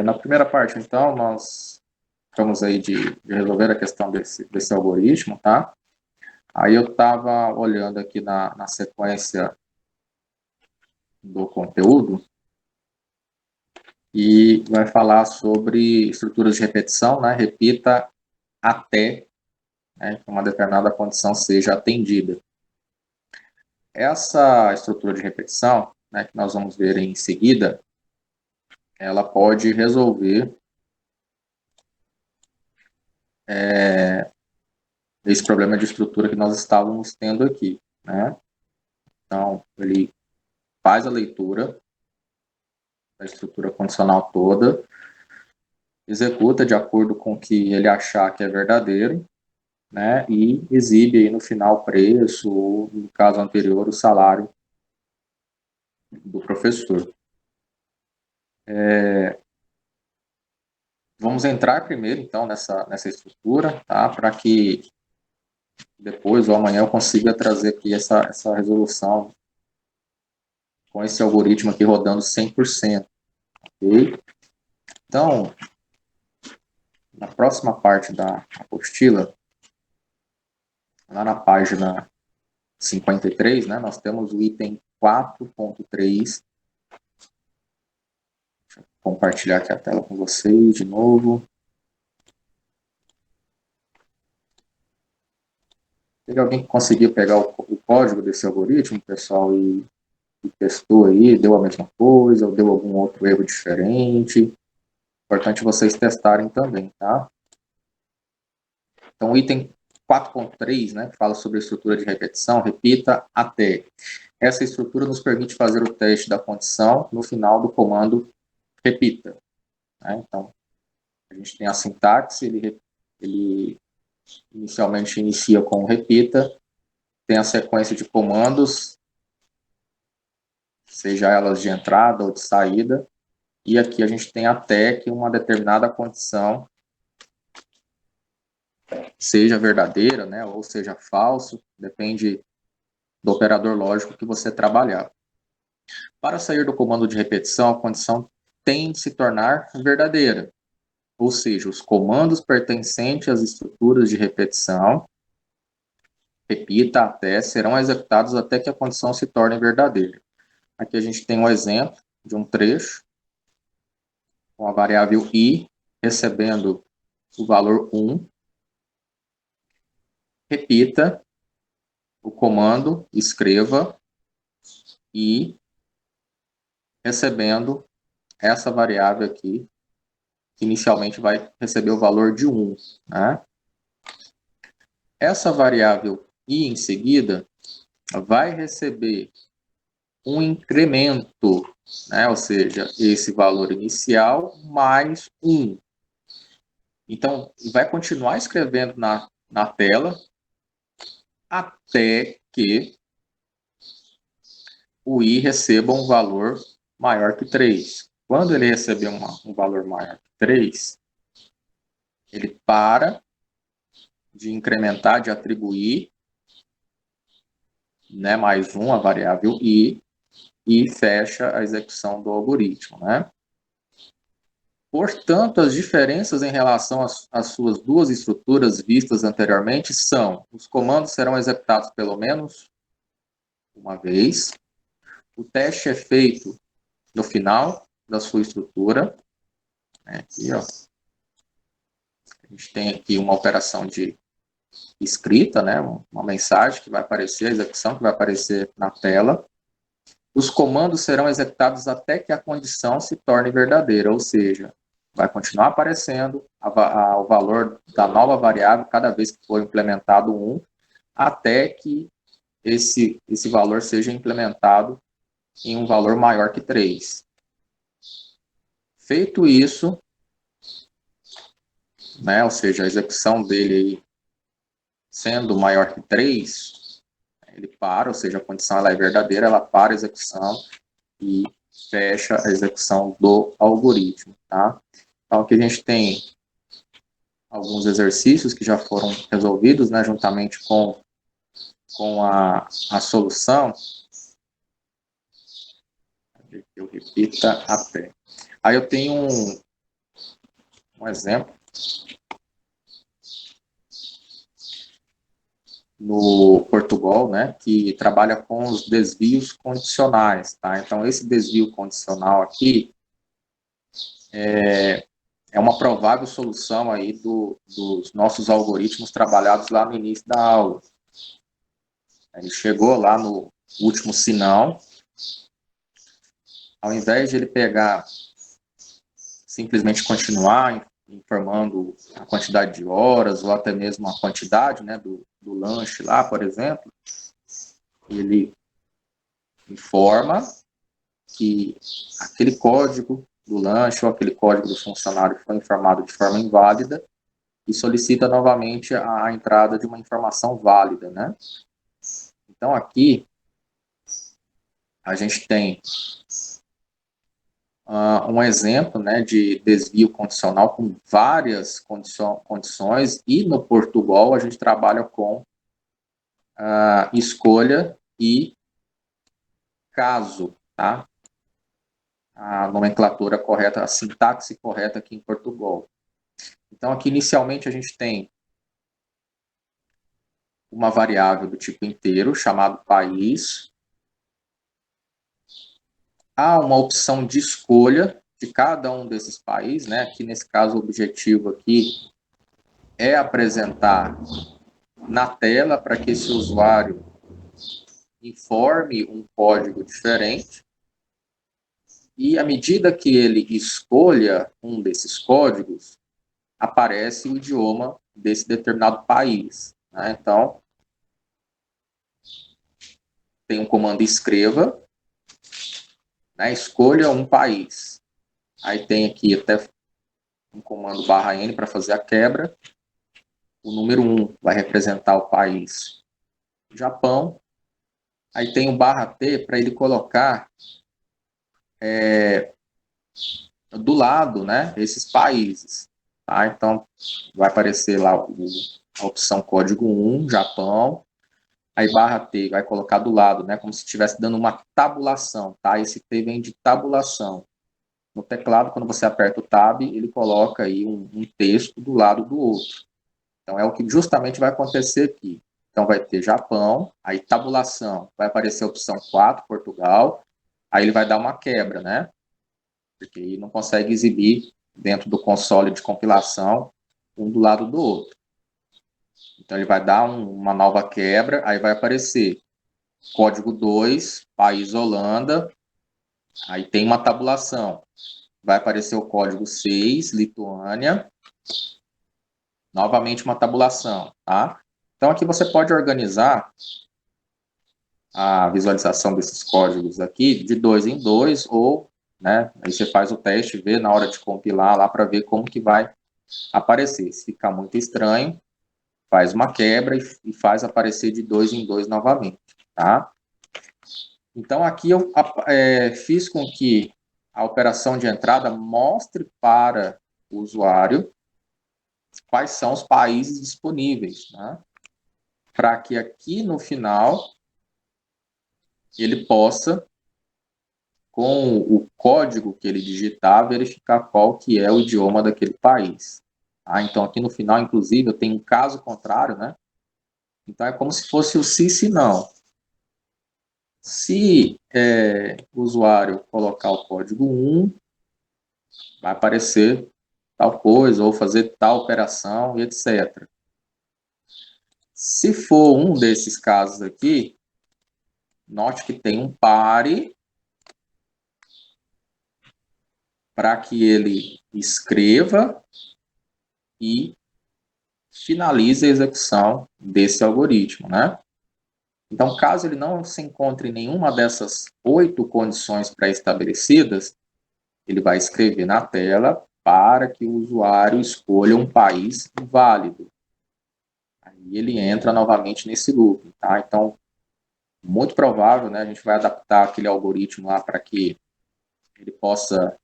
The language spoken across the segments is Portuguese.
Na primeira parte, então, nós estamos aí de resolver a questão desse algoritmo, tá? Aí eu estava olhando aqui na sequência do conteúdo e vai falar sobre estruturas de repetição, né? Repita até, né, que uma determinada condição seja atendida. Essa estrutura de repetição, né, que nós vamos ver em seguida, ela pode resolver esse problema de estrutura que nós estávamos tendo aqui, né? Então, ele faz a leitura da estrutura condicional toda, executa de acordo com o que ele achar que é verdadeiro, né? E exibe aí no final o preço, ou no caso anterior, o salário do professor. Vamos entrar primeiro, então, nessa estrutura, tá? Para que depois ou amanhã eu consiga trazer aqui essa resolução com esse algoritmo aqui rodando 100%, ok? Então, na próxima parte da apostila, lá na página 53, né, nós temos o item 4.3. Deixa eu compartilhar aqui a tela com vocês de novo. Teve alguém que conseguiu pegar o código desse algoritmo, pessoal, e testou aí, deu a mesma coisa, ou deu algum outro erro diferente? Importante vocês testarem também, tá? Então, o item 4.3, né, que fala sobre a estrutura de repetição, repita até. Essa estrutura nos permite fazer o teste da condição no final do comando repita, né? Então, a gente tem a sintaxe, ele inicialmente inicia com repita, tem a sequência de comandos, seja elas de entrada ou de saída, e aqui a gente tem até que uma determinada condição seja verdadeira, né, ou seja falso, depende do operador lógico que você trabalhar. Para sair do comando de repetição, a condição tem de se tornar verdadeira, ou seja, os comandos pertencentes às estruturas de repetição, repita até, serão executados até que a condição se torne verdadeira. Aqui a gente tem um exemplo de um trecho com a variável i recebendo o valor 1. Repita o comando, escreva i recebendo essa variável aqui, que inicialmente vai receber o valor de 1. Né? Essa variável i em seguida vai receber um incremento, né? Ou seja, esse valor inicial mais 1. Então, vai continuar escrevendo na tela até que o i receba um valor maior que 3. Quando ele receber um valor maior que 3, ele para de incrementar, de atribuir, né, mais 1, a variável i, e fecha a execução do algoritmo. Né? Portanto, as diferenças em relação às suas duas estruturas vistas anteriormente são: os comandos serão executados pelo menos uma vez, o teste é feito no final da sua estrutura. Aqui, ó, a gente tem aqui uma operação de escrita, né, uma mensagem que vai aparecer, a execução que vai aparecer na tela. Os comandos serão executados até que a condição se torne verdadeira, ou seja, vai continuar aparecendo o valor da nova variável cada vez que for implementado 1, até que esse valor seja implementado em um valor maior que 3. Feito isso, né, ou seja, a execução dele aí sendo maior que 3, ele para, ou seja, a condição ela é verdadeira, ela para a execução e fecha a execução do algoritmo. Tá? Então, aqui a gente tem alguns exercícios que já foram resolvidos, né, juntamente com a solução. Eu repita até. Aí eu tenho um exemplo no Portugal, né, que trabalha com os desvios condicionais, tá? Então, esse desvio condicional aqui é uma provável solução aí dos nossos algoritmos trabalhados lá no início da aula. Ele chegou lá no último sinal, ao invés de ele pegar, simplesmente continuar informando a quantidade de horas ou até mesmo a quantidade, né, do lanche lá, por exemplo, ele informa que aquele código do lanche ou aquele código do funcionário foi informado de forma inválida e solicita novamente a entrada de uma informação válida, né? Então, aqui, a gente tem um exemplo, né, de desvio condicional com várias condições, e no Portugal a gente trabalha com escolha e caso, tá? A nomenclatura correta, a sintaxe correta aqui em Portugal. Então, aqui inicialmente a gente tem uma variável do tipo inteiro, chamado país. Há uma opção de escolha de cada um desses países, né? Aqui nesse caso o objetivo aqui é apresentar na tela para que esse usuário informe um código diferente. E à medida que ele escolha um desses códigos, aparece o idioma desse determinado país, né? Então, tem um comando escreva, né? Escolha um país. Aí tem aqui até um comando /n para fazer a quebra. O número 1 vai representar o país Japão. Aí tem o /t para ele colocar do lado, né, esses países. Tá? Então, vai aparecer lá a opção código 1, Japão. Aí /t vai colocar do lado, né, como se estivesse dando uma tabulação. Tá? Esse T vem de tabulação. No teclado, quando você aperta o Tab, ele coloca aí um texto do lado do outro. Então, é o que justamente vai acontecer aqui. Então, vai ter Japão, aí tabulação, vai aparecer a opção 4, Portugal, aí ele vai dar uma quebra, né? Porque ele não consegue exibir dentro do console de compilação um do lado do outro. Então, ele vai dar uma nova quebra, aí vai aparecer código 2, país Holanda, aí tem uma tabulação. Vai aparecer o código 6, Lituânia, novamente uma tabulação, tá? Então, aqui você pode organizar a visualização desses códigos aqui de 2 em 2, ou, né, aí você faz o teste, vê na hora de compilar lá para ver como que vai aparecer. Se ficar muito estranho, faz uma quebra e faz aparecer de 2 em 2 novamente, tá? Então, aqui eu fiz com que a operação de entrada mostre para o usuário quais são os países disponíveis, né? Para que aqui no final ele possa, com o código que ele digitar, verificar qual que é o idioma daquele país. Então, aqui no final, inclusive, eu tenho um caso contrário, né? Então, é como se fosse o se não. Se o usuário colocar o código 1, vai aparecer tal coisa, ou fazer tal operação, e etc. Se for um desses casos aqui, note que tem um pare para que ele escreva e finalize a execução desse algoritmo, né? Então, caso ele não se encontre em nenhuma dessas 8 condições pré-estabelecidas, ele vai escrever na tela para que o usuário escolha um país válido. Aí ele entra novamente nesse loop, tá? Então, muito provável, né? A gente vai adaptar aquele algoritmo lá para que ele possa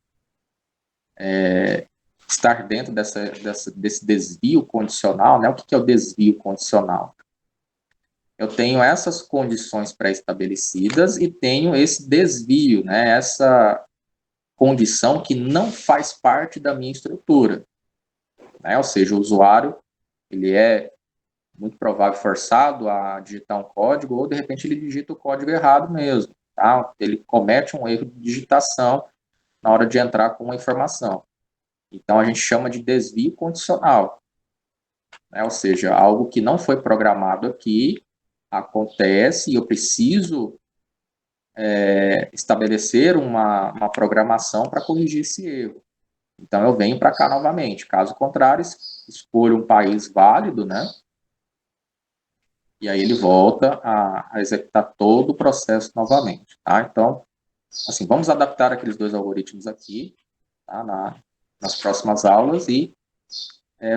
estar dentro desse desvio condicional, né? O que é o desvio condicional? eu tenho essas condições pré-estabelecidas e tenho esse desvio, né? Essa condição que não faz parte da minha estrutura, né? Ou seja, o usuário, ele é muito provável forçado a digitar um código ou, de repente, ele digita o código errado mesmo, tá? Ele comete um erro de digitação na hora de entrar com uma informação. Então, a gente chama de desvio condicional, né? Ou seja, algo que não foi programado aqui, acontece e eu preciso estabelecer uma programação para corrigir esse erro. Então, eu venho para cá novamente. Caso contrário, escolho um país válido, né? E aí ele volta a executar todo o processo novamente, tá? Então, assim, vamos adaptar aqueles dois algoritmos aqui, tá? Nas próximas aulas e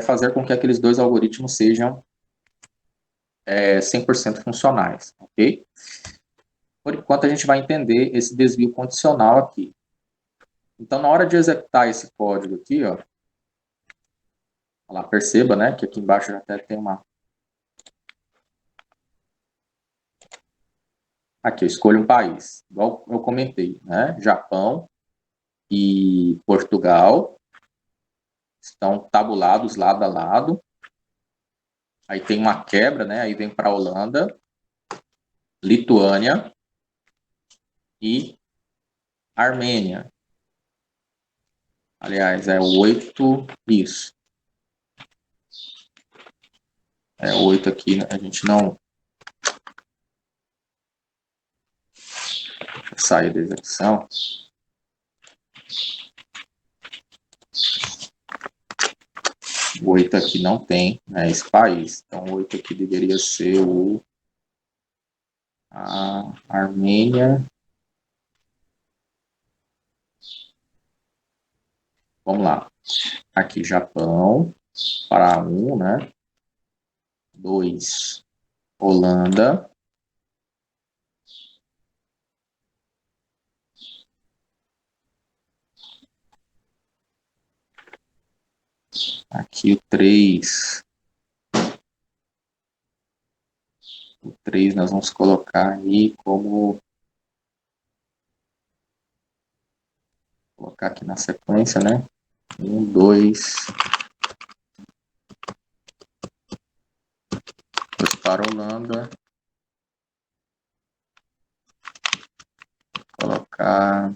fazer com que aqueles dois algoritmos sejam 100% funcionais, ok? Por enquanto, a gente vai entender esse desvio condicional aqui. Então, na hora de executar esse código aqui, ó, lá, perceba, né, que aqui embaixo até tem uma... Aqui, eu escolho um país, igual eu comentei, né, Japão e Portugal estão tabulados lado a lado. Aí tem uma quebra, né, aí vem para a Holanda, Lituânia e Armênia. Aliás, é 8, isso. É 8 aqui, a gente não... Sair da execução. O 8 aqui não tem, né, esse país. Então, o 8 aqui deveria ser a Armênia. Vamos lá. Aqui, Japão, para 1, né? 2, Holanda. Aqui o 3. O 3 nós vamos colocar aí como... Colocar aqui na sequência, né? 1, 2. Depois para a Holanda. Colocar...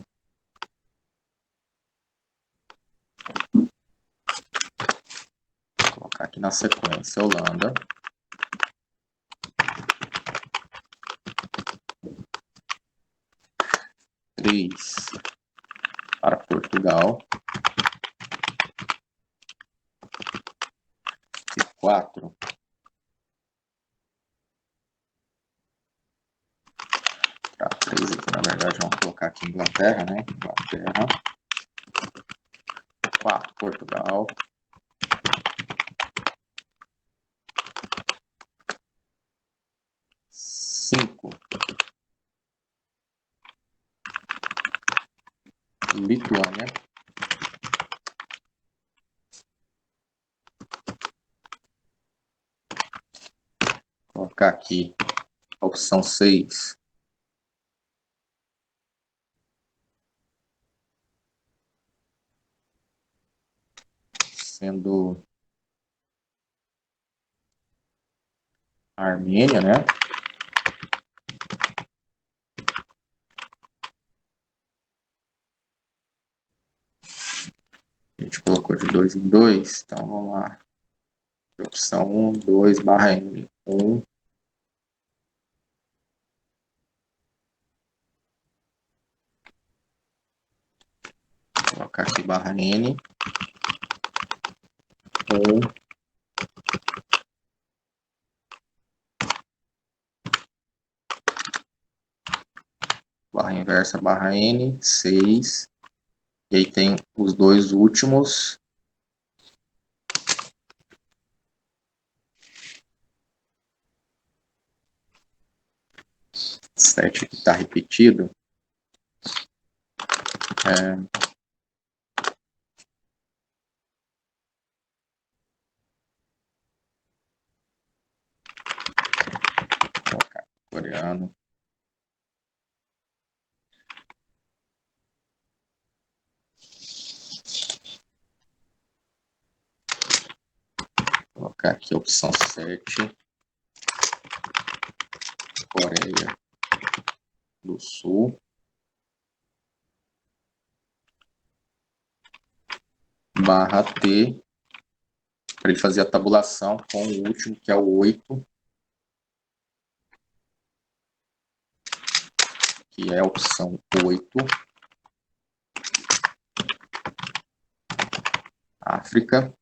Colocar aqui na sequência, Holanda. Três para Portugal. E 4 para 3 aqui, na verdade, vamos colocar aqui Inglaterra, né? Inglaterra. 4, Portugal. 5, Lituânia. Vou colocar aqui a opção 6. Sendo a Armênia, né? A gente colocou de 2 em 2, então vamos lá. Opção 1, 2, barra N. 1. Vou colocar aqui barra N. 1. Barra inversa, barra N. 6. E aí tem os dois últimos. 7 que está repetido. Vou Vou colocar aqui a opção 7, Coreia do Sul, barra T, para ele fazer a tabulação com o último, que é o 8, que é a opção 8, África.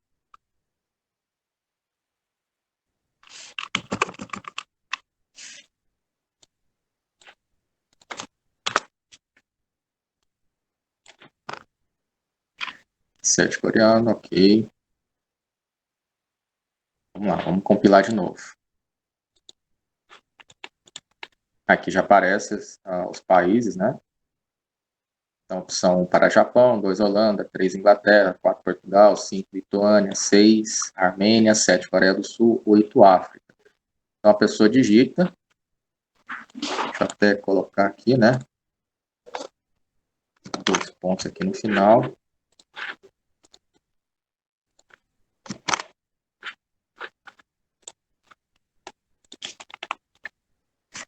Sete coreano, ok. Vamos lá, vamos compilar de novo. Aqui já aparecem os países, né? Então, opção 1 para Japão, 2 Holanda, 3 Inglaterra, 4 Portugal, 5 Lituânia, 6 Armênia, 7 Coreia do Sul, 8 África. Então, a pessoa digita. Deixa eu até colocar aqui, né? 2 pontos aqui no final.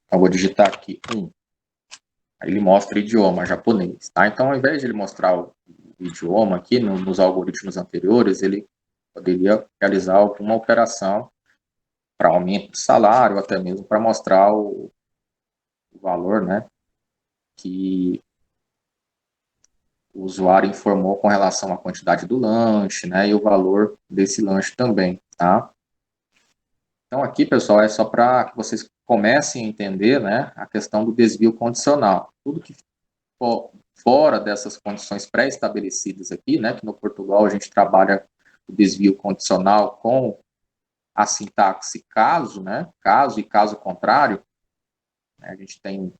Eu vou digitar aqui 1. Aí ele mostra o idioma japonês, tá? Então, ao invés de ele mostrar o idioma aqui, nos algoritmos anteriores, ele poderia realizar alguma operação para aumento de salário, ou até mesmo para mostrar o valor, né, que o usuário informou com relação à quantidade do lanche, né, e o valor desse lanche também, tá? Então, aqui, pessoal, é só para que vocês comecem a entender, né, a questão do desvio condicional. Tudo que for fora dessas condições pré-estabelecidas aqui, né, que no Portugal a gente trabalha o desvio condicional com a sintaxe caso, né, caso e caso contrário, né, a gente tem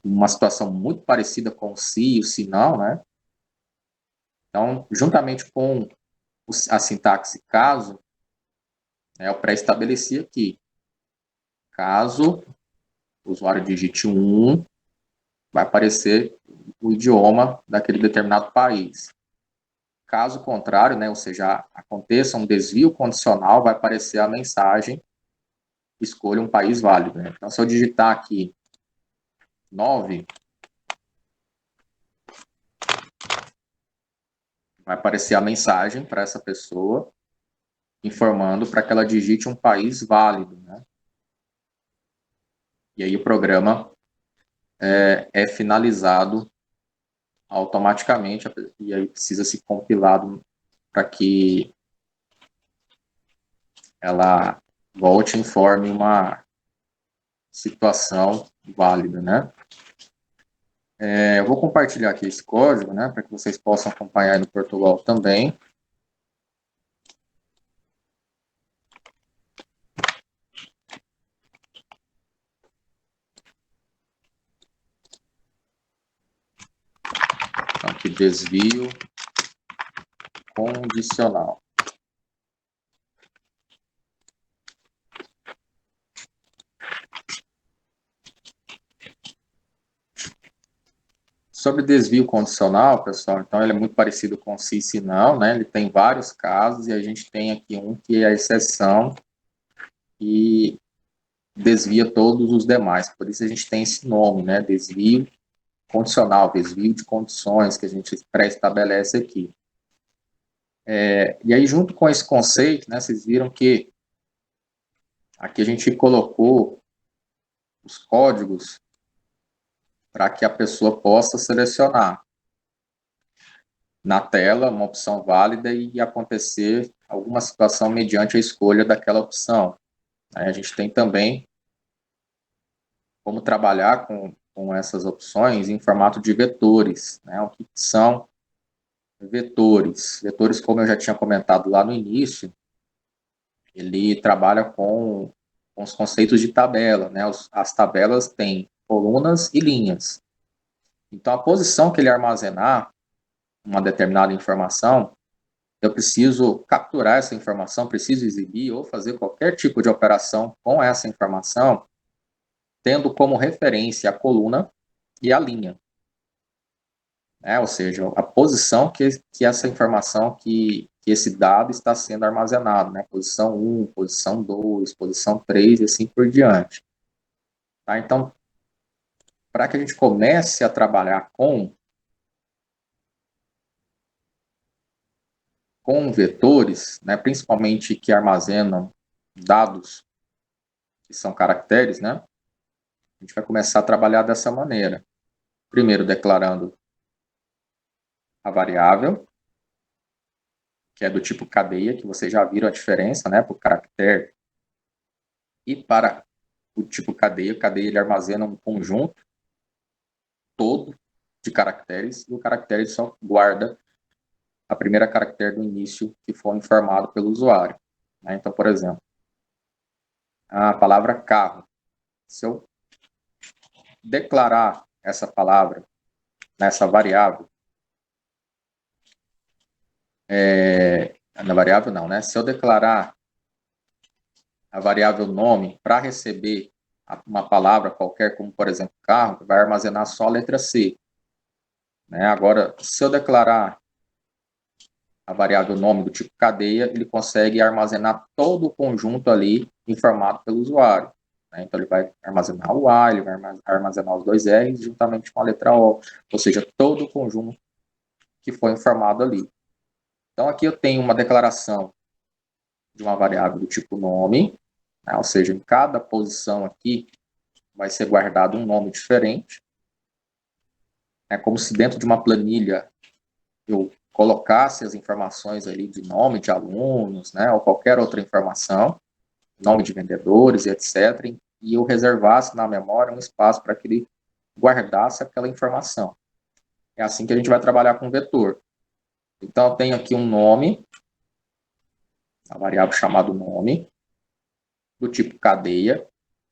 uma situação muito parecida com o se e o se não, né? Então, juntamente com a sintaxe caso, né, eu pré-estabeleci aqui, caso o usuário digite 1, vai aparecer o idioma daquele determinado país. Caso contrário, né, ou seja, aconteça um desvio condicional, vai aparecer a mensagem, escolha um país válido. Né? Então, se eu digitar aqui 9, vai aparecer a mensagem para essa pessoa, informando para que ela digite um país válido. Né? E aí o programa é finalizado automaticamente, e aí precisa ser compilado para que ela volte e informe uma situação válida, né? Eu vou compartilhar aqui esse código, né, para que vocês possam acompanhar no Portugal também. Então, aqui, desvio condicional. Sobre desvio condicional, pessoal, então ele é muito parecido com se e se não, né? Ele tem vários casos e a gente tem aqui um que é a exceção e desvia todos os demais. Por isso a gente tem esse nome, né? Desvio condicional, desvio de condições que a gente pré-estabelece aqui. E aí, junto com esse conceito, né, vocês viram que aqui a gente colocou os códigos para que a pessoa possa selecionar na tela uma opção válida e acontecer alguma situação mediante a escolha daquela opção. Aí a gente tem também como trabalhar com essas opções em formato de vetores. Né? O que são vetores? Vetores, como eu já tinha comentado lá no início, ele trabalha com os conceitos de tabela. Né? As tabelas têm colunas e linhas. Então, a posição que ele armazenar uma determinada informação, eu preciso capturar essa informação, preciso exibir ou fazer qualquer tipo de operação com essa informação, tendo como referência a coluna e a linha. Ou seja, a posição que essa informação que que esse dado está sendo armazenado, né? Posição 1, posição 2, posição 3 e assim por diante. Tá? Então, para que a gente comece a trabalhar com vetores, né, principalmente que armazenam dados que são caracteres, né, a gente vai começar a trabalhar dessa maneira. Primeiro, declarando a variável, que é do tipo cadeia, que vocês já viram a diferença, né, para o caractere e para o tipo cadeia. Cadeia ele armazena um conjunto todo de caracteres e o caractere só guarda a primeira caractere do início que for informado pelo usuário. Né? Então, por exemplo, a palavra carro. Se eu declarar essa palavra nessa variável, na variável não, né? Se eu declarar a variável nome para receber uma palavra qualquer, como por exemplo carro, vai armazenar só a letra C. Né? Agora, se eu declarar a variável nome do tipo cadeia, ele consegue armazenar todo o conjunto ali informado pelo usuário. Né? Então, ele vai armazenar o A, ele vai armazenar os dois R's juntamente com a letra O, ou seja, todo o conjunto que foi informado ali. Então, aqui eu tenho uma declaração de uma variável do tipo nome, né? Ou seja, em cada posição aqui vai ser guardado um nome diferente. É como se dentro de uma planilha eu colocasse as informações ali de nome de alunos, né, ou qualquer outra informação, nome de vendedores, etc., e eu reservasse na memória um espaço para que ele guardasse aquela informação. É assim que a gente vai trabalhar com vetor. Então, eu tenho aqui um nome, a variável chamada nome, do tipo cadeia,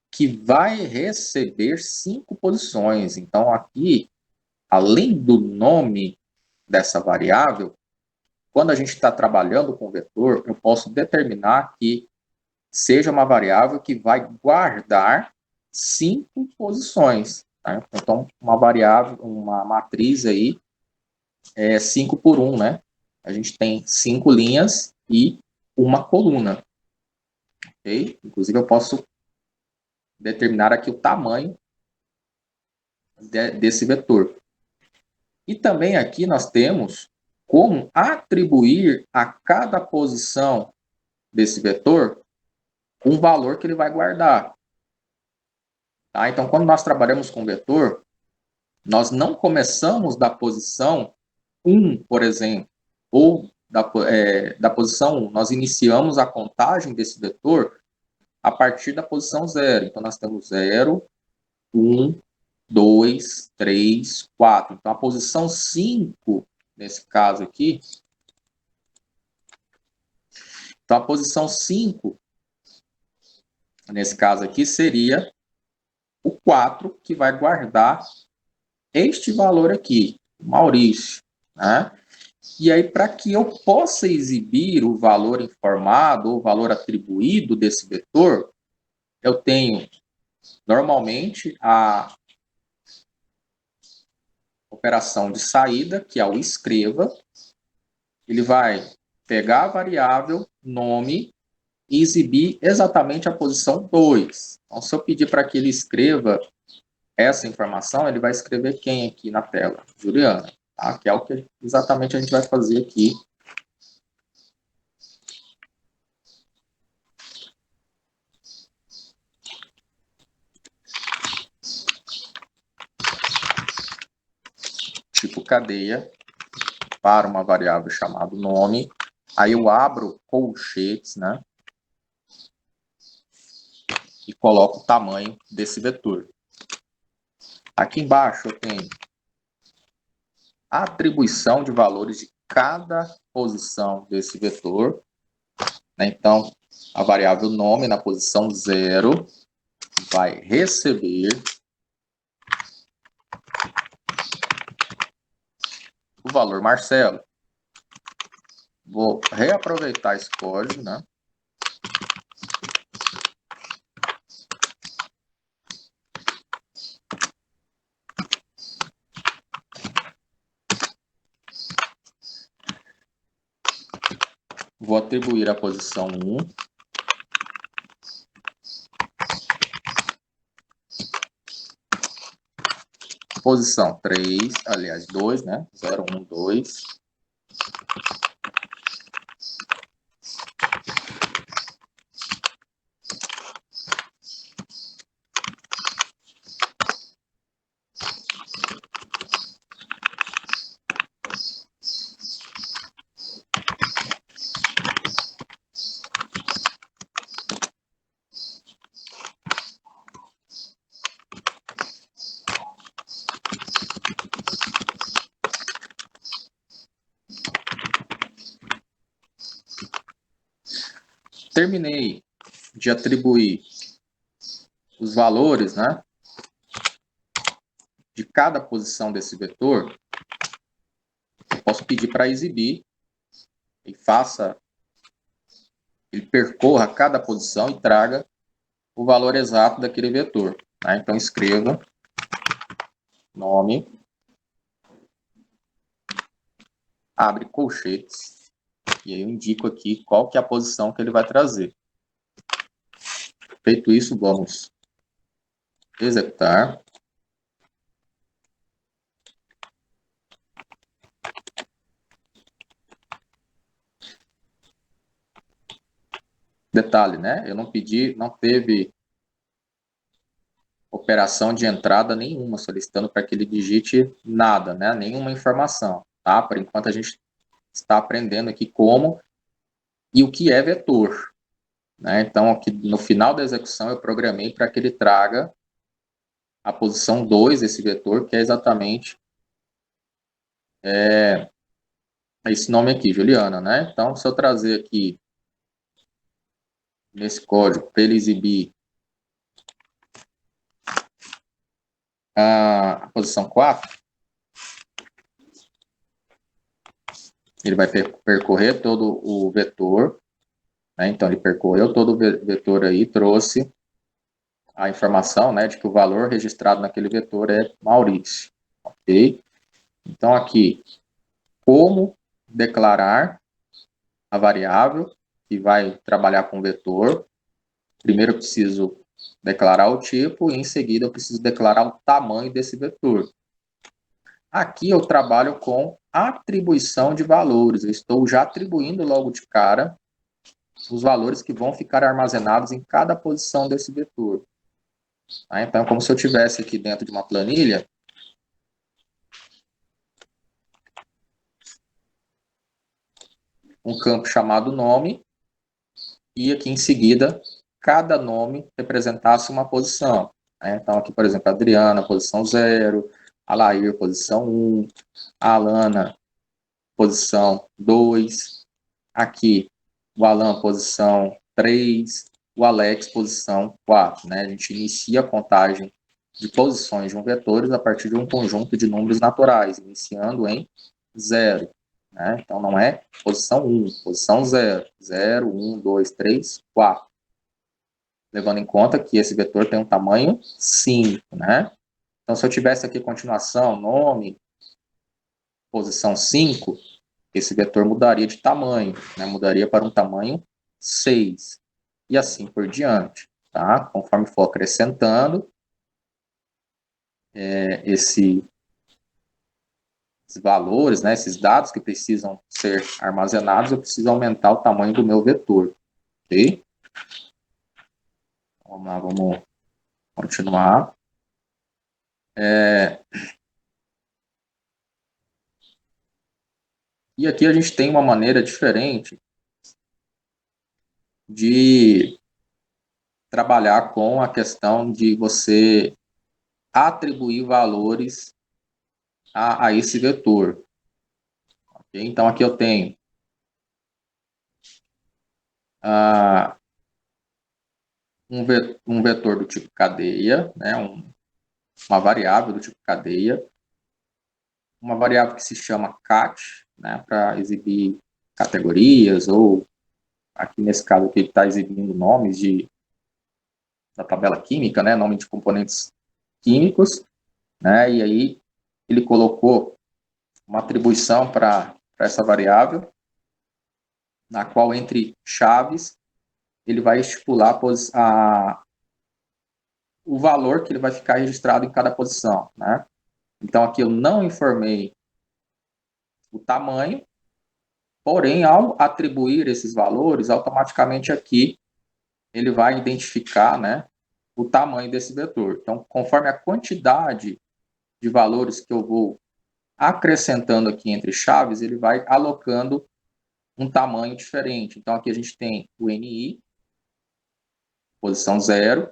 que vai receber 5 posições. Então, aqui, além do nome dessa variável, quando a gente está trabalhando com vetor, eu posso determinar que seja uma variável que vai guardar 5 posições. Tá? Então, uma variável, uma matriz aí, é 5 por 1, né? A gente tem 5 linhas e uma coluna. Okay? Inclusive, eu posso determinar aqui o tamanho desse vetor. E também aqui nós temos como atribuir a cada posição desse vetor um valor que ele vai guardar. Tá? Então, quando nós trabalhamos com vetor, nós não começamos da posição 1, por exemplo, ou da posição 1. Nós iniciamos a contagem desse vetor a partir da posição 0. Então, nós temos 0, 1, 2, 3, 4. Então, a posição 5, nesse caso aqui, então a posição 5, nesse caso aqui, seria o 4, que vai guardar este valor aqui, Maurício. Né? E aí, para que eu possa exibir o valor informado ou o valor atribuído desse vetor, eu tenho, normalmente, a operação de saída, que é o escreva. Ele vai pegar a variável nome e exibir exatamente a posição 2. Então, se eu pedir para que ele escreva essa informação, ele vai escrever quem aqui na tela? Juliana, tá? Que é o que exatamente a gente vai fazer aqui. Tipo cadeia para uma variável chamada nome. Aí eu abro colchetes, né? E coloco o tamanho desse vetor. Aqui embaixo eu tenho a atribuição de valores de cada posição desse vetor. Né? Então, a variável nome na posição 0 vai receber o valor Marcelo. Vou reaproveitar esse código, né? Vou atribuir a posição 1. Posição 3, aliás, 2, né? 0, 1, 2. Terminei de atribuir os valores, né, de cada posição desse vetor. Eu posso pedir para exibir e ele percorra cada posição e traga o valor exato daquele vetor. Né? Então escreva nome, abre colchetes, e aí eu indico aqui qual que é a posição que ele vai trazer. Feito isso, vamos executar. Detalhe, né? Eu não pedi, não teve operação de entrada nenhuma, solicitando para que ele digite nada, né? Nenhuma informação, tá? Por enquanto a gente está aprendendo aqui como e o que é vetor, né? Então, aqui no final da execução, eu programei para que ele traga a posição 2 desse vetor, que é exatamente esse nome aqui, Juliana, né? Então, se eu trazer aqui nesse código para ele exibir a posição 4, ele vai percorrer todo o vetor, né? Então, ele percorreu todo o vetor aí, trouxe a informação, né, de que o valor registrado naquele vetor é Maurício, ok? Então, aqui, como declarar a variável que vai trabalhar com o vetor. Primeiro eu preciso declarar o tipo e em seguida eu preciso declarar o tamanho desse vetor. Aqui eu trabalho com atribuição de valores. Eu estou já atribuindo logo de cara os valores que vão ficar armazenados em cada posição desse vetor. Tá? Então, como se eu tivesse aqui dentro de uma planilha, um campo chamado nome, e aqui em seguida, cada nome representasse uma posição. Né? Então, aqui, por exemplo, Adriana, posição 0, Alair, posição 1, Alana, posição 2, aqui o Alan, posição 3, o Alex, posição 4. Né? A gente inicia a contagem de posições de um vetor a partir de um conjunto de números naturais, iniciando em 0. Né? Então, não é posição 1, posição 0, 0, 1, 2, 3, 4. Levando em conta que esse vetor tem um tamanho 5, né? Então, se eu tivesse aqui continuação, nome, posição 5, esse vetor mudaria de tamanho, né? Mudaria para um tamanho 6, e assim por diante, tá? Conforme for acrescentando esses valores, né? Esses dados que precisam ser armazenados, eu preciso aumentar o tamanho do meu vetor, ok? Vamos lá, vamos continuar. E aqui a gente tem uma maneira diferente de trabalhar com a questão de você atribuir valores a esse vetor. Okay? Então, aqui eu tenho um vetor do tipo cadeia, né? Uma variável do tipo cadeia, uma variável que se chama cat, né? Para exibir categorias, ou aqui nesse caso aqui ele está exibindo nomes da tabela química, né? Nome de componentes químicos, né? E aí ele colocou uma atribuição para essa variável, na qual entre chaves ele vai estipular o valor que ele vai ficar registrado em cada posição, né? Então, aqui eu não informei o tamanho, porém, ao atribuir esses valores, automaticamente aqui ele vai identificar, né, o tamanho desse vetor. Então, conforme a quantidade de valores que eu vou acrescentando aqui entre chaves, ele vai alocando um tamanho diferente. Então, aqui a gente tem o NI, posição 0,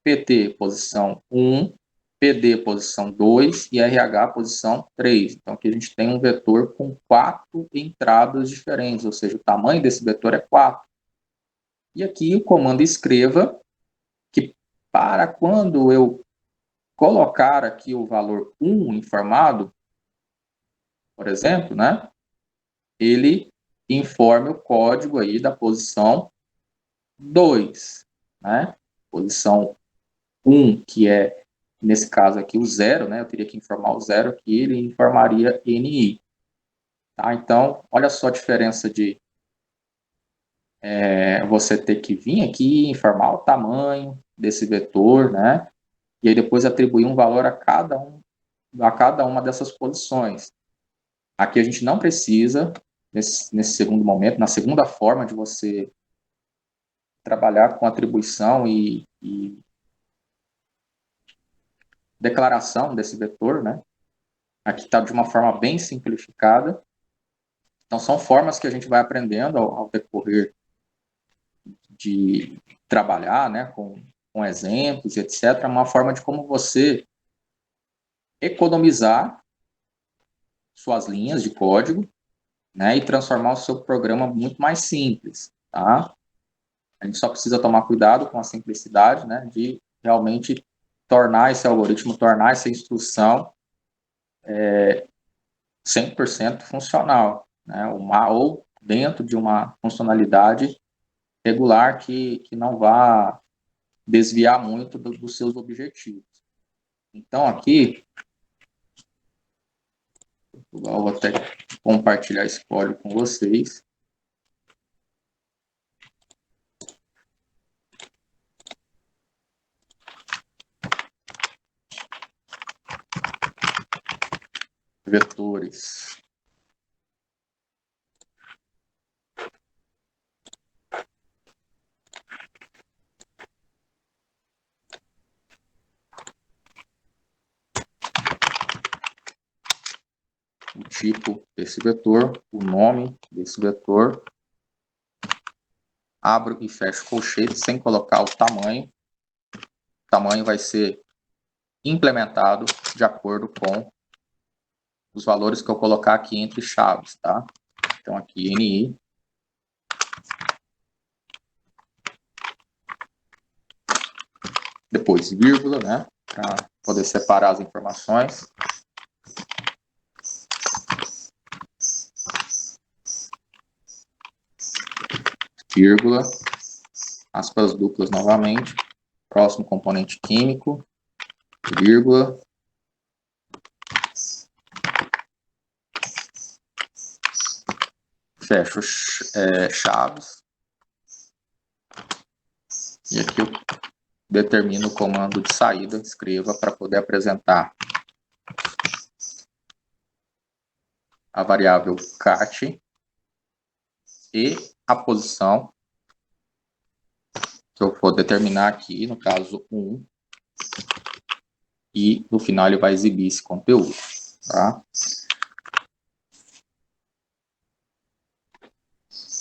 PT, posição 1, PD, posição 2 e RH, posição 3. Então, aqui a gente tem um vetor com 4 entradas diferentes, ou seja, o tamanho desse vetor é 4. E aqui o comando escreva, que para quando eu colocar aqui o valor 1 informado, por exemplo, né, ele informe o código aí da posição 2, né? Posição 1, que é, nesse caso aqui, o 0, né? Eu teria que informar o 0 aqui, ele informaria NI. Tá? Então, olha só a diferença de você ter que vir aqui, informar o tamanho desse vetor, né? E aí depois atribuir um valor a cada uma dessas posições. Aqui a gente não precisa, nesse segundo momento, na segunda forma de você trabalhar com atribuição e declaração desse vetor, né? Aqui está de uma forma bem simplificada. Então, são formas que a gente vai aprendendo ao decorrer de trabalhar, né, com exemplos, etc. Uma forma de como você economizar suas linhas de código, né, e transformar o seu programa muito mais simples, tá? A gente só precisa tomar cuidado com a simplicidade, né, de realmente tornar esse algoritmo, tornar essa instrução 100% funcional, né, ou dentro de uma funcionalidade regular que não vá desviar muito dos seus objetivos. Então, aqui, eu vou até compartilhar esse código com vocês. Vetores. O tipo desse vetor, o nome desse vetor. Abro e fecho colchete sem colocar o tamanho. O tamanho vai ser implementado de acordo com os valores que eu colocar aqui entre chaves, tá? Então, aqui, NI. Depois, vírgula, né? Para poder separar as informações. Vírgula. Aspas duplas novamente. Próximo componente químico. Vírgula. Fecho chaves. E aqui eu determino o comando de saída, escreva para poder apresentar a variável cat e a posição que eu vou determinar aqui, no caso 1, e no final ele vai exibir esse conteúdo, tá?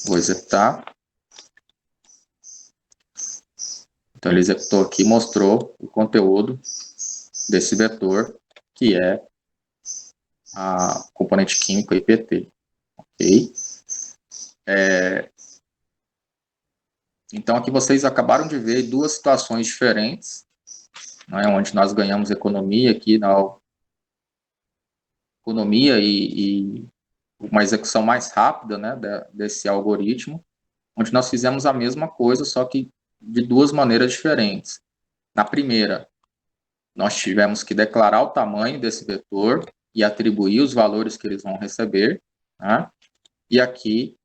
Vou executar. Então ele executou aqui, mostrou o conteúdo desse vetor, que é a componente químico IPT, ok? Então aqui vocês acabaram de ver duas situações diferentes, né, onde nós ganhamos economia aqui na economia e uma execução mais rápida, né, desse algoritmo, onde nós fizemos a mesma coisa, só que de duas maneiras diferentes. Na primeira, nós tivemos que declarar o tamanho desse vetor e atribuir os valores que eles vão receber, né? E aqui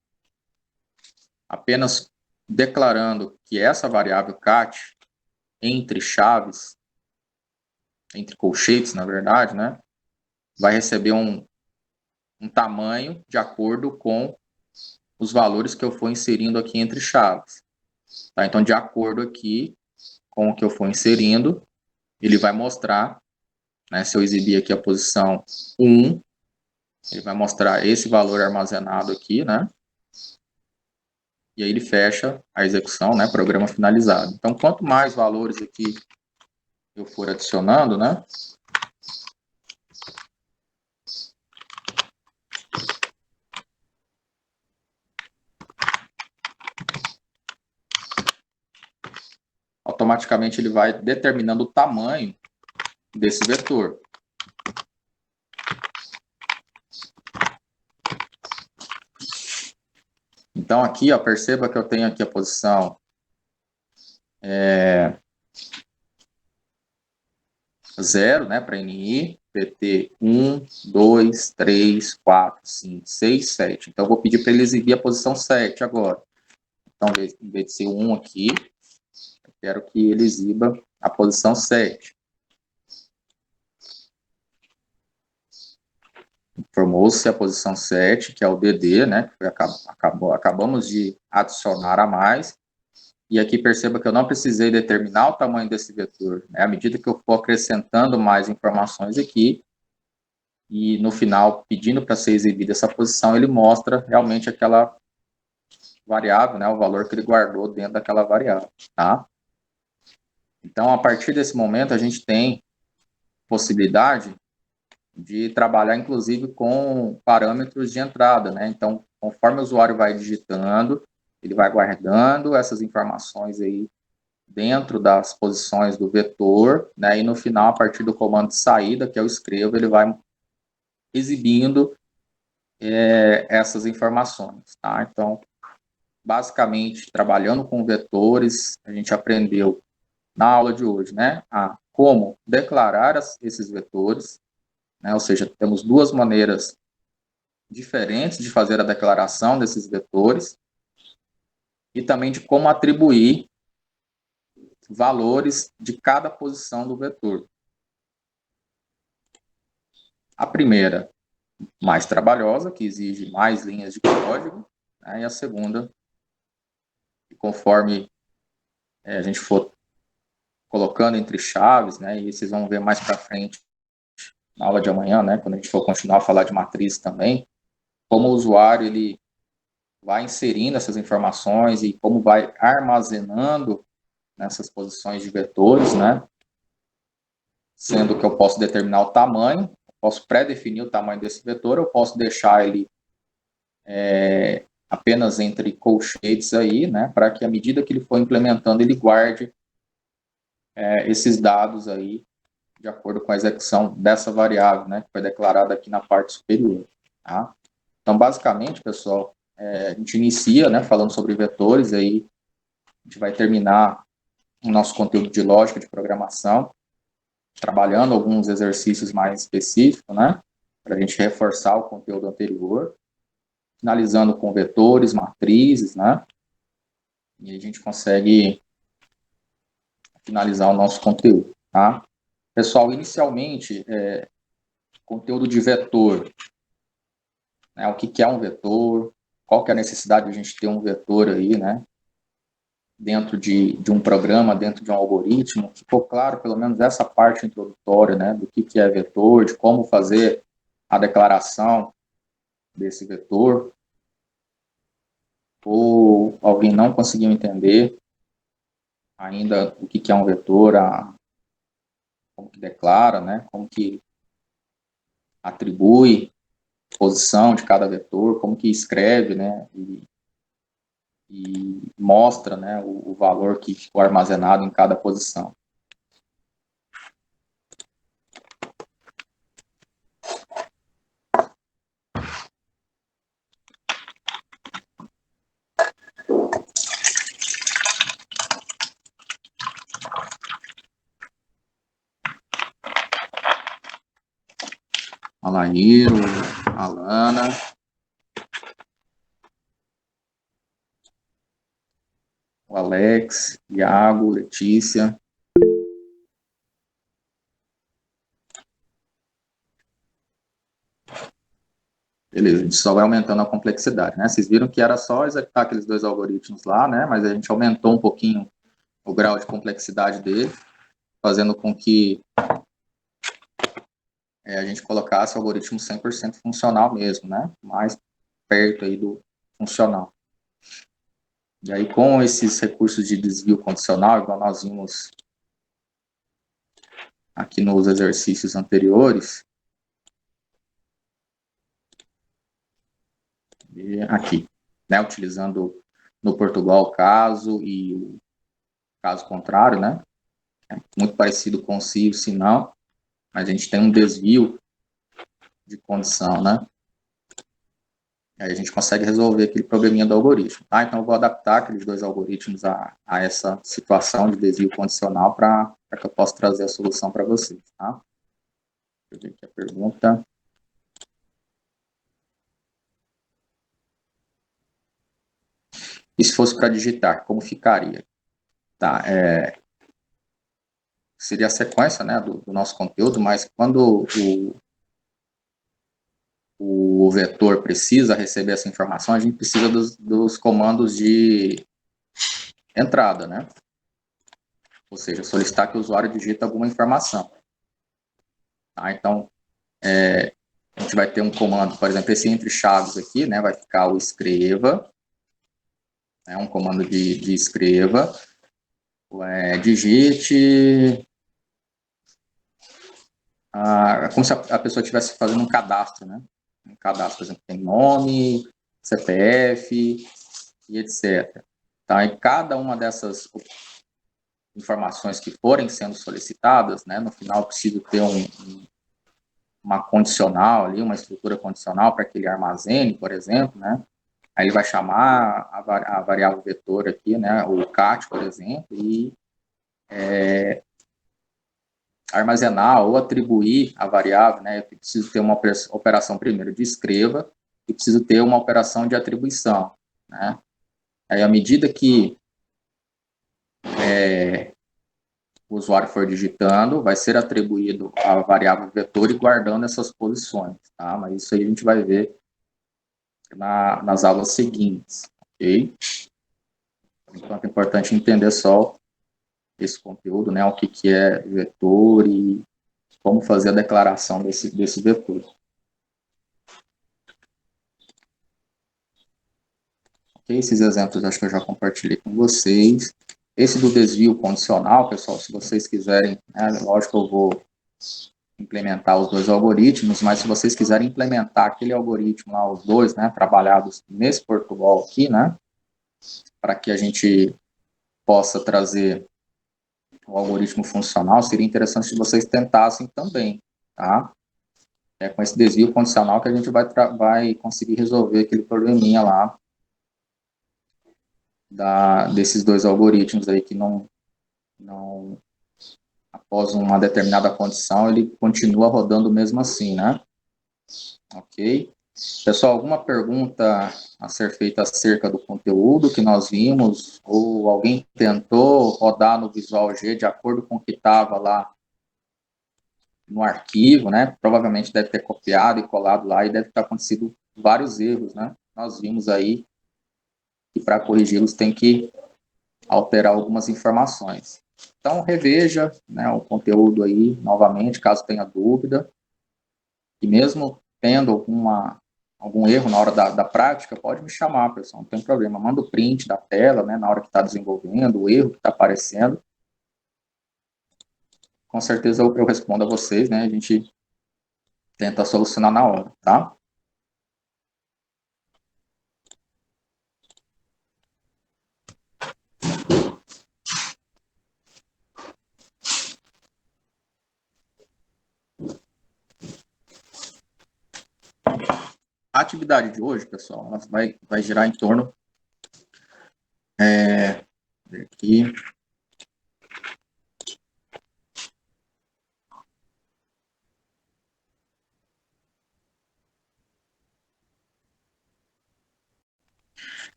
apenas declarando que essa variável cat, entre chaves, entre colchetes, na verdade, né, vai receber um tamanho de acordo com os valores que eu for inserindo aqui entre chaves. Tá? Então, de acordo aqui com o que eu for inserindo, ele vai mostrar, né, se eu exibir aqui a posição 1, ele vai mostrar esse valor armazenado aqui, né? E aí ele fecha a execução, né? Programa finalizado. Então, quanto mais valores aqui eu for adicionando, né? Automaticamente ele vai determinando o tamanho desse vetor. Então aqui, ó, perceba que eu tenho aqui a posição 0, né, para NI, PT 1, 2, 3, 4, 5, 6, 7. Então eu vou pedir para ele exibir a posição 7 agora. Então, em vez de ser 1 aqui, eu quero que ele exiba a posição 7. Formou-se a posição 7, que é o DD, né? Que acabamos de adicionar a mais. E aqui perceba que eu não precisei determinar o tamanho desse vetor. Né? À medida que eu for acrescentando mais informações aqui, e no final, pedindo para ser exibida essa posição, ele mostra realmente aquela variável, né? O valor que ele guardou dentro daquela variável. Tá? Então, a partir desse momento, a gente tem possibilidade de trabalhar, inclusive, com parâmetros de entrada, né? Então, conforme o usuário vai digitando, ele vai guardando essas informações aí dentro das posições do vetor, né? E no final, a partir do comando de saída, que eu escrevo, ele vai exibindo essas informações, tá? Então, basicamente, trabalhando com vetores, a gente aprendeu na aula de hoje, né? A como declarar esses vetores, né? Ou seja, temos duas maneiras diferentes de fazer a declaração desses vetores e também de como atribuir valores de cada posição do vetor. A primeira, mais trabalhosa, que exige mais linhas de código, né? E a segunda, conforme a gente for colocando entre chaves, né? E vocês vão ver mais para frente na aula de amanhã, né? Quando a gente for continuar a falar de matriz também, como o usuário ele vai inserindo essas informações e como vai armazenando nessas posições de vetores, né? Sendo que eu posso determinar o tamanho, posso pré-definir o tamanho desse vetor, eu posso deixar ele apenas entre colchetes aí, né? Para que à medida que ele for implementando, ele guarde esses dados aí de acordo com a execução dessa variável, né? Que foi declarada aqui na parte superior, tá? Então, basicamente, pessoal, a gente inicia, né? Falando sobre vetores, aí a gente vai terminar o nosso conteúdo de lógica de programação, trabalhando alguns exercícios mais específicos, né? Para a gente reforçar o conteúdo anterior, finalizando com vetores, matrizes, né? E a gente consegue finalizar o nosso conteúdo, tá? Pessoal, inicialmente, conteúdo de vetor, né? O que é um vetor, qual que é a necessidade de a gente ter um vetor aí, né? Dentro de um programa, dentro de um algoritmo, ficou claro, pelo menos, essa parte introdutória, né? Do que é vetor, de como fazer a declaração desse vetor, ou alguém não conseguiu entender ainda o que é um vetor, como que declara, né? Como que atribui posição de cada vetor, como que escreve, né? E mostra, né? O valor que ficou armazenado em cada posição. Alair, Alana. o Alex, Iago, Letícia. Beleza, a gente só vai aumentando a complexidade, né? Vocês viram que era só executar aqueles dois algoritmos lá, né? Mas a gente aumentou um pouquinho o grau de complexidade dele, fazendo com que a gente colocasse o algoritmo 100% funcional mesmo, né? Mais perto aí do funcional. E aí, com esses recursos de desvio condicional, igual nós vimos aqui nos exercícios anteriores, e aqui, né? Utilizando no Portugal o caso e o caso contrário, né? É muito parecido com o se e o se não, mas a gente tem um desvio de condição, né? Aí a gente consegue resolver aquele probleminha do algoritmo, tá? Então eu vou adaptar aqueles dois algoritmos a essa situação de desvio condicional para que eu possa trazer a solução para vocês, tá? Deixa eu ver aqui a pergunta. E se fosse para digitar, como ficaria? Tá, seria a sequência, né, do nosso conteúdo, mas quando o vetor precisa receber essa informação, a gente precisa dos comandos de entrada, né? Ou seja, solicitar que o usuário digite alguma informação. Tá? Então, a gente vai ter um comando, por exemplo, esse entre chaves aqui, né, vai ficar o escreva, né, um comando de escreva, digite, como se a pessoa estivesse fazendo um cadastro, né? Um cadastro, por exemplo, tem nome, CPF e etc. Tá? E cada uma dessas informações que forem sendo solicitadas, né, no final preciso ter uma condicional ali, uma estrutura condicional para que ele armazene, por exemplo, né? Aí ele vai chamar a variável vetor aqui, né, o cat, por exemplo, e armazenar ou atribuir a variável, né, eu preciso ter uma operação primeiro de escreva e preciso ter uma operação de atribuição, né? Aí, à medida que o usuário for digitando, vai ser atribuído a variável vetor e guardando essas posições, tá? Mas isso aí a gente vai ver nas aulas seguintes, ok? Então, é importante entender só esse conteúdo, né, o que é vetor e como fazer a declaração desse vetor. Ok? Esses exemplos acho que eu já compartilhei com vocês. Esse do desvio condicional, pessoal, se vocês quiserem, né, lógico que eu vou implementar os dois algoritmos, mas se vocês quiserem implementar aquele algoritmo lá, os dois, né, trabalhados nesse Portugal aqui, né, para que a gente possa trazer o algoritmo funcional, seria interessante se vocês tentassem também, tá? É com esse desvio condicional que a gente vai conseguir resolver aquele probleminha lá desses dois algoritmos aí que não, após uma determinada condição, ele continua rodando mesmo assim, né? Ok? Pessoal, alguma pergunta a ser feita acerca do conteúdo que nós vimos? Ou alguém tentou rodar no Visual G de acordo com o que estava lá no arquivo, né? Provavelmente deve ter copiado e colado lá e deve ter acontecido vários erros, né? Nós vimos aí que para corrigi-los tem que alterar algumas informações. Então, reveja, né, o conteúdo aí novamente, caso tenha dúvida. E mesmo tendo algum erro na hora da prática, pode me chamar, pessoal, não tem problema. Manda o print da tela, né, na hora que está desenvolvendo, o erro que está aparecendo. Com certeza eu respondo a vocês, né, a gente tenta solucionar na hora, tá? A atividade de hoje, pessoal, ela vai girar em torno aqui,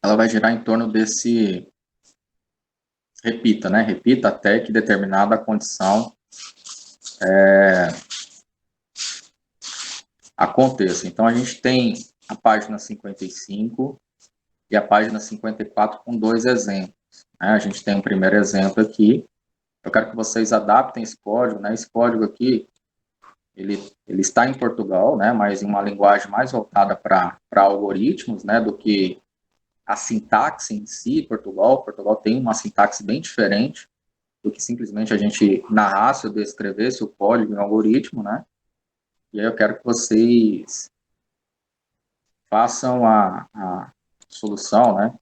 ela vai girar em torno repita, né? Repita até que determinada condição aconteça. Então, a gente tem a página 55 e a página 54 com dois exemplos, né? A gente tem um primeiro exemplo aqui. Eu quero que vocês adaptem esse código, né? Esse código aqui, ele está em Portugal, né? Mas em uma linguagem mais voltada para algoritmos, né? Do que a sintaxe em si. Portugal tem uma sintaxe bem diferente do que simplesmente a gente narrasse ou descrevesse o código em algoritmo, né? E aí eu quero que vocês façam a solução, né?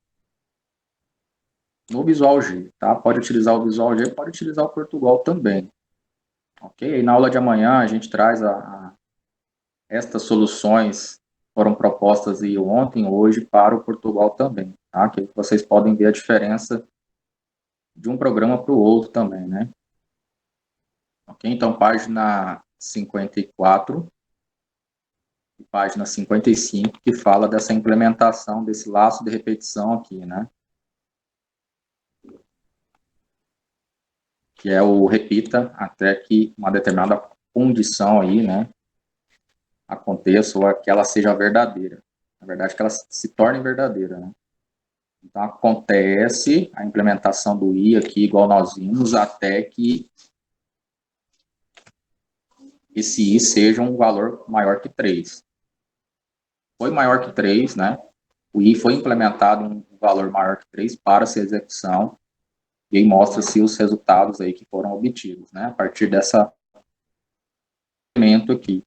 No Visual G, tá? Pode utilizar o Visual G, pode utilizar o Portugal também, ok? E na aula de amanhã a gente traz estas soluções foram propostas aí ontem, hoje, para o Portugal também, tá? Que vocês podem ver a diferença de um programa para o outro também, né? Ok? Então, página 54 e página 55, que fala dessa implementação desse laço de repetição aqui, né? Que é o repita até que uma determinada condição aí, né, aconteça ou que ela seja verdadeira. Na verdade, que ela se torne verdadeira, né? Então, acontece a implementação do i aqui, igual nós vimos, até que esse i seja um valor maior que 3. Foi maior que 3, né? O i foi implementado em um valor maior que 3 para essa execução, e aí mostra-se os resultados aí que foram obtidos, né? A partir dessa elemento aqui.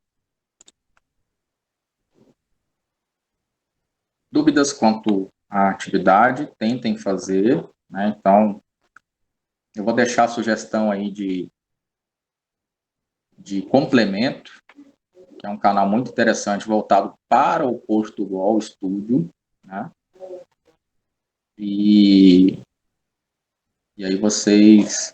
Dúvidas quanto à atividade, tentem fazer, né? Então, eu vou deixar a sugestão aí de complemento, que é um canal muito interessante voltado para o Portugal Studio, né? E aí vocês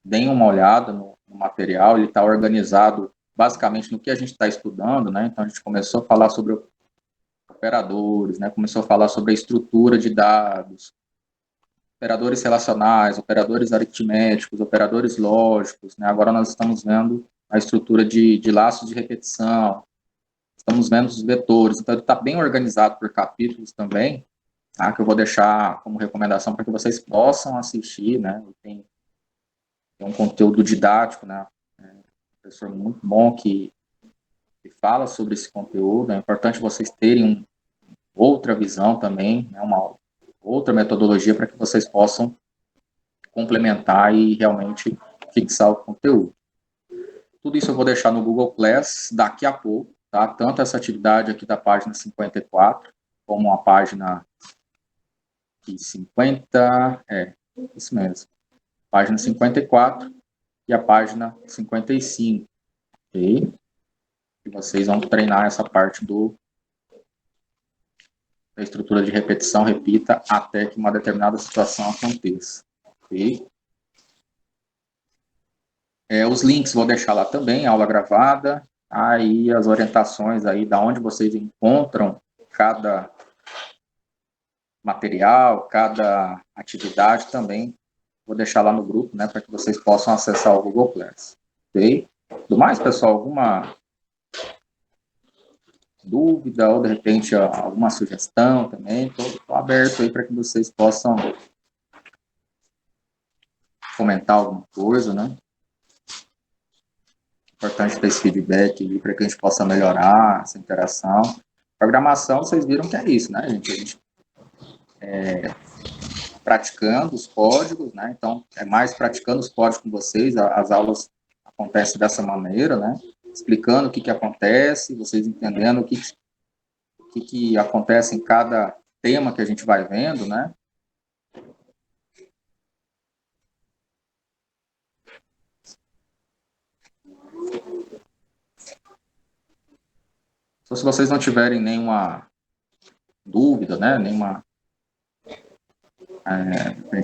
deem uma olhada no material, ele está organizado basicamente no que a gente está estudando, né? Então, a gente começou a falar sobre operadores, né? Começou a falar sobre a estrutura de dados, operadores relacionais, operadores aritméticos, operadores lógicos, né? Agora nós estamos vendo a estrutura de laços de repetição, estamos vendo os vetores, então ele está bem organizado por capítulos também, tá? Que eu vou deixar como recomendação para que vocês possam assistir, né? Tem um conteúdo didático, né? Um professor muito bom que fala sobre esse conteúdo, é importante vocês terem outra visão também, né? Uma outra metodologia para que vocês possam complementar e realmente fixar o conteúdo. Tudo isso eu vou deixar no Google Class daqui a pouco, tá? Tanto essa atividade aqui da página 54, como a página 50, isso mesmo, página 54 e a página 55, ok? E vocês vão treinar essa parte da estrutura de repetição, repita, até que uma determinada situação aconteça, ok? Os links vou deixar lá também, aula gravada, aí as orientações aí da onde vocês encontram cada material, cada atividade também, vou deixar lá no grupo, né, para que vocês possam acessar o Google Class, ok? Do mais, pessoal, alguma dúvida ou, de repente, alguma sugestão também, estou aberto aí para que vocês possam comentar alguma coisa, né? Importante ter esse feedback para que a gente possa melhorar essa interação. Programação, vocês viram que é isso, né, gente? A gente praticando os códigos, né? Então, é mais praticando os códigos com vocês, as aulas acontecem dessa maneira, né? Explicando o que acontece, vocês entendendo o que acontece em cada tema que a gente vai vendo, né? Então, se vocês não tiverem nenhuma dúvida, né? Nenhuma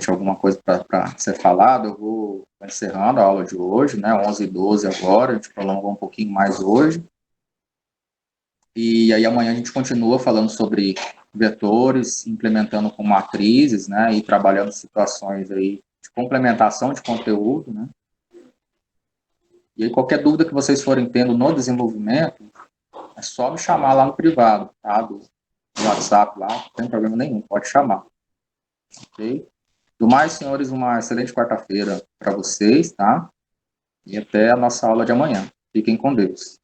alguma coisa para ser falado, eu vou encerrando a aula de hoje, né? 11h12 agora, a gente prolongou um pouquinho mais hoje. E aí amanhã a gente continua falando sobre vetores, implementando com matrizes, né, e trabalhando situações aí de complementação de conteúdo, né. E aí qualquer dúvida que vocês forem tendo no desenvolvimento, é só me chamar lá no privado, tá, do WhatsApp lá, não tem problema nenhum, pode chamar, ok? Do mais, senhores, uma excelente quarta-feira para vocês, tá? E até a nossa aula de amanhã. Fiquem com Deus.